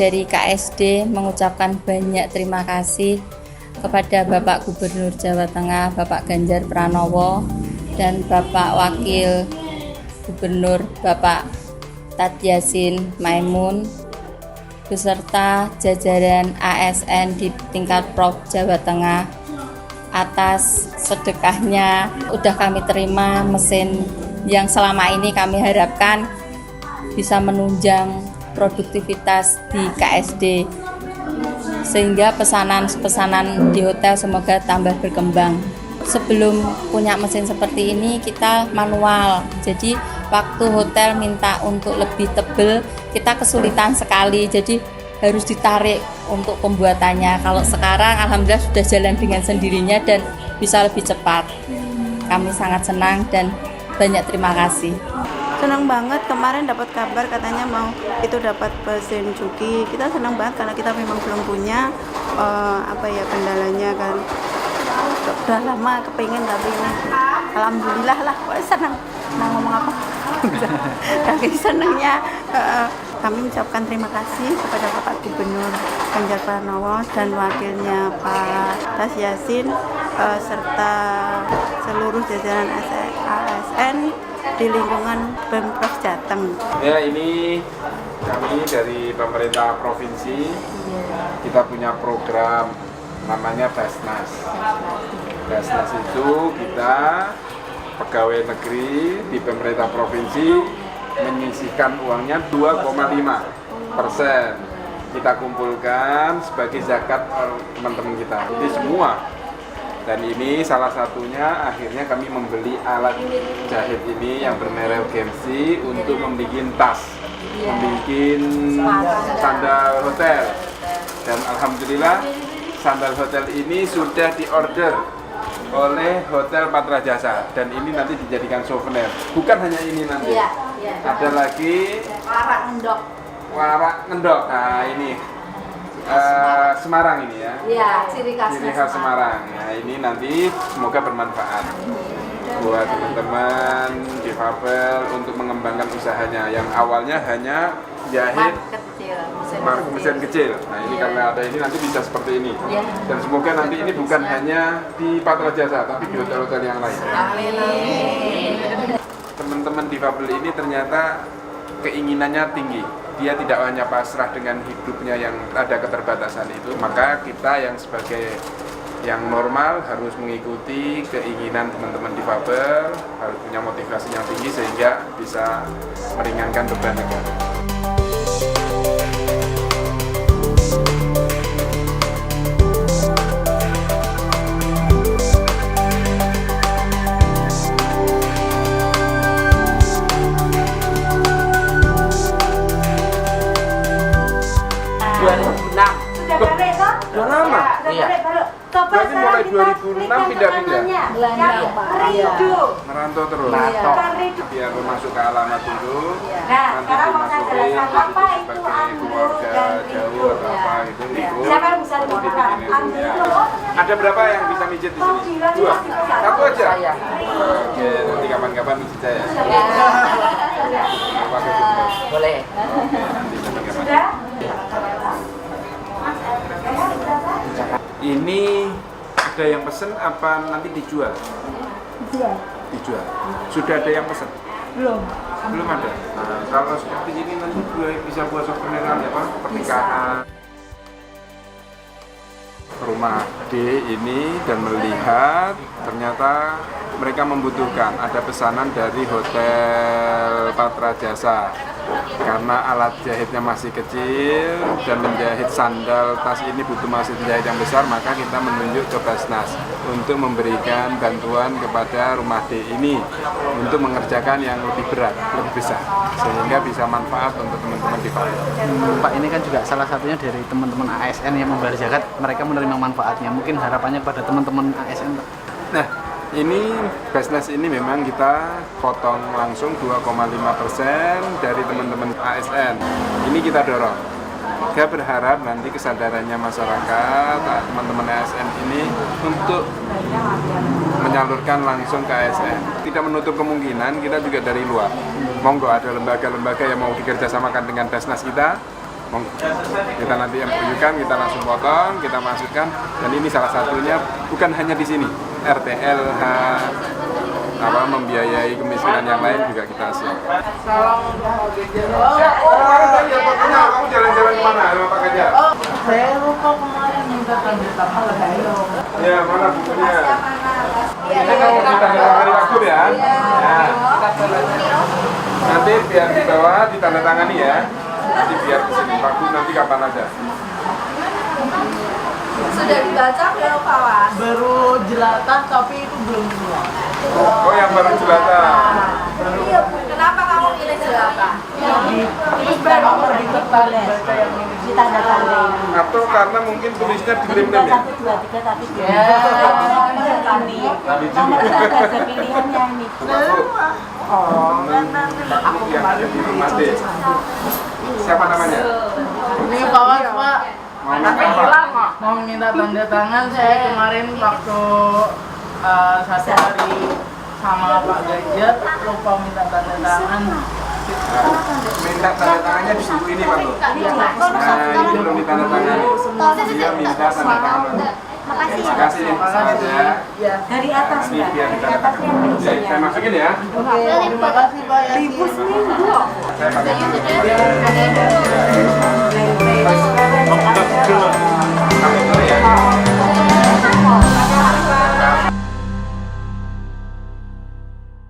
dari KSD mengucapkan banyak terima kasih kepada Bapak Gubernur Jawa Tengah, Bapak Ganjar Pranowo, dan Bapak Wakil Gubernur Bapak Tadyasin Maimun, beserta jajaran ASN di tingkat Prov Jawa Tengah atas sedekahnya. Udah kami terima mesin yang selama ini kami harapkan bisa menunjang produktivitas di KSD, sehingga pesanan di hotel semoga tambah berkembang. Sebelum punya mesin seperti ini kita manual, jadi waktu hotel minta untuk lebih tebal kita kesulitan sekali, jadi harus ditarik untuk pembuatannya. Kalau sekarang alhamdulillah sudah jalan dengan sendirinya dan bisa lebih cepat. Kami sangat senang dan banyak terima kasih. Senang banget, kemarin dapat kabar katanya mau itu dapat mesin cuci. Kita senang banget karena kita memang belum punya kendalanya kan. Udah lama kepingin tapi ini alhamdulillah lah, senang. Mau ngomong apa? Saking senangnya kami mengucapkan terima kasih kepada Bapak Gubernur Ganjar Pranowo dan wakilnya Pak Tadyasin serta seluruh jajaran ASN di lingkungan Pemprov Jateng. Ya, ini kami dari pemerintah provinsi, kita punya program namanya Basnas. Basnas itu kita pegawai negeri di pemerintah provinsi menyisihkan uangnya 2,5% kita kumpulkan sebagai zakat teman-teman kita. Jadi semua. Dan ini salah satunya akhirnya kami membeli alat jahit ini yang bermerek Gemsi untuk membuat tas, membuat sandal hotel. Dan alhamdulillah sandal hotel ini sudah diorder oleh Hotel Patra Jasa, dan ini nanti dijadikan souvenir. Bukan hanya ini nanti, ada lagi warak ngendok. Nah ini Semarang ini ya. Iya, ciri khas Semarang. Nah, ini nanti semoga bermanfaat buat teman-teman difabel untuk mengembangkan usahanya. Yang awalnya hanya jahit mesin kecil. Nah, ini karena ada ini nanti bisa seperti ini. Dan semoga nanti ini bukan hanya di Patra Jasa tapi di hotel-hotel yang lain. Teman-teman difabel ini ternyata keinginannya tinggi. Dia tidak hanya pasrah dengan hidupnya yang ada keterbatasan itu, maka kita yang sebagai yang normal harus mengikuti keinginan teman-teman difabel, harus punya motivasi yang tinggi sehingga bisa meringankan beban negara. Udah lama? Iya. Berarti mulai 2006 pindah-pindah? Merantau terus? Biar masuk ke alamat dulu, nanti dimasukin sebagai keluarga jauh atau apa gitu. Ada berapa yang bisa mijit di sini? 2? 1 aja? Oke, nanti kapan-kapan mijit saya. Boleh. Sudah? Ini ada yang pesen apa nanti dijual? Dijual. Sudah ada yang pesen? Belum ada. Nah, kalau seperti ini nanti bisa buat souvenir apa? Pernikahan. Rumah D ini dan melihat ternyata mereka membutuhkan ada pesanan dari Hotel Patra Jasa. Karena alat jahitnya masih kecil dan menjahit sandal tas ini butuh mesin jahit yang besar, maka kita menunjuk ke Basnas untuk memberikan bantuan kepada rumah D ini untuk mengerjakan yang lebih berat, lebih besar, sehingga bisa manfaat untuk teman-teman di Palu. Pak, ini kan juga salah satunya dari teman-teman ASN yang membayar zakat, mereka menerima manfaatnya. Mungkin harapannya pada teman-teman ASN, Pak. Nah, ini Basnas ini memang kita potong langsung 2,5% dari teman-teman ASN. Ini kita dorong. Saya berharap nanti kesadarannya masyarakat, teman-teman ASN ini untuk menyalurkan langsung ke ASN. Tidak menutup kemungkinan kita juga dari luar. Monggo ada lembaga-lembaga yang mau dikerjasamakan dengan Basnas kita, Kita nanti MOU-kan, kita langsung potong, kita masukkan, dan ini salah satunya bukan hanya di sini, RTLH, membiayai kemiskinan yang lain juga kita siapkan. Kamu jalan-jalan kemana sama Pak Ganjar? Saya lupa kemarin minta tanda tangan ayo. Ya, mana bukunya? Ini kamu ditanda tangani Pak Gur ya? Ya. Nanti biar dibawa ditandatangani ya. Nanti biar di sini Pak Gur nanti kapan aja. Sudah dibaca belum Pak Was? Baru jelantah tapi itu belum semua. Oh, yang baru jelata. Iya, kenapa kamu pilih jelata? Terus baru lebih tertarik baca yang ini. Atau karena mungkin tulisnya di lem-lem ya? Aku yang ada di rumah deh. Siapa namanya? Ini Pak Was, Pak. Mau minta apa? Mau minta tanda tangan saya kemarin waktu satu hari sama Pak Ganjar lupa minta tanda tangan. Minta tanda tangannya di buku ini Pak Gur. Nah, ini belum ditandatangani. Dia minta tanda tangan. Terima kasih ya. Dari atas Ini biar ditandatangani. Ya, saya masukin ya. Terima kasih Pak Yasin. Saya pakai dulu. Kamu dulu ya.